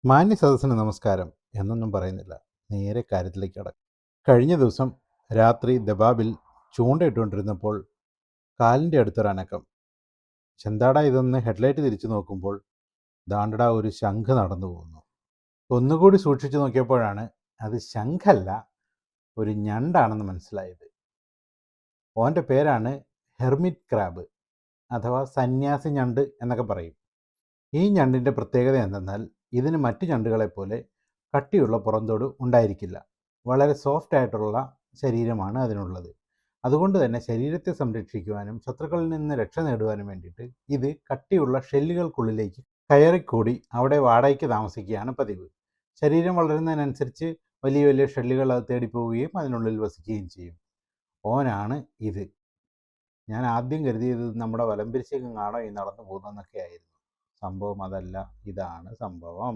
മാന്യ സദസ്സിന് നമസ്കാരം എന്നൊന്നും പറയുന്നില്ല. നേരെ കാര്യത്തിലേക്ക് കടക്കും. കഴിഞ്ഞ ദിവസം രാത്രി ദബാബിൽ ചൂണ്ടയിട്ടുകൊണ്ടിരുന്നപ്പോൾ കാലിൻ്റെ അടുത്തൊരനക്കം. ചെന്താടാ ഇതൊന്ന് ഹെഡ്ലൈറ്റ് തിരിച്ചു നോക്കുമ്പോൾ ദാണ്ടടാ ഒരു ശംഖ് നടന്നു പോകുന്നു. ഒന്നുകൂടി സൂക്ഷിച്ചു നോക്കിയപ്പോഴാണ് അത് ശംഖല്ല, ഒരു ഞണ്ടാണെന്ന് മനസ്സിലായത്. ഓൻ്റെ പേരാണ് ഹെർമിറ്റ് ക്രാബ് അഥവാ സന്യാസി ഞണ്ട് എന്നൊക്കെ പറയും. ഈ ഞണ്ടിൻ്റെ പ്രത്യേകത എന്തെന്നാൽ ഇതിന് മറ്റു ഞണ്ടുകളെപ്പോലെ കട്ടിയുള്ള പുറന്തോട് ഉണ്ടായിരിക്കില്ല. വളരെ സോഫ്റ്റ് ആയിട്ടുള്ള ശരീരമാണ് അതിനുള്ളത്. അതുകൊണ്ട് തന്നെ ശരീരത്തെ സംരക്ഷിക്കുവാനും ശത്രുക്കളിൽ നിന്ന് രക്ഷ നേടുവാനും വേണ്ടിയിട്ട് ഇത് കട്ടിയുള്ള ഷെല്ലുകൾക്കുള്ളിലേക്ക് കയറിക്കൂടി അവിടെ വാടകയ്ക്ക് താമസിക്കുകയാണ് പതിവ്. ശരീരം വളരുന്നതിനനുസരിച്ച് വലിയ വലിയ ഷെല്ലുകൾ അത് തേടിപ്പോവുകയും അതിനുള്ളിൽ വസിക്കുകയും ചെയ്യും. ഓനാണ് ഇത്. ഞാൻ ആദ്യം കരുതിയത് നമ്മുടെ വലംപിരിച്ചെങ്ങാണോ ഈ നടന്നു പോകുന്നതെന്നൊക്കെ ആയിരുന്നു. സംഭവം അതല്ല, ഇതാണ് സംഭവം.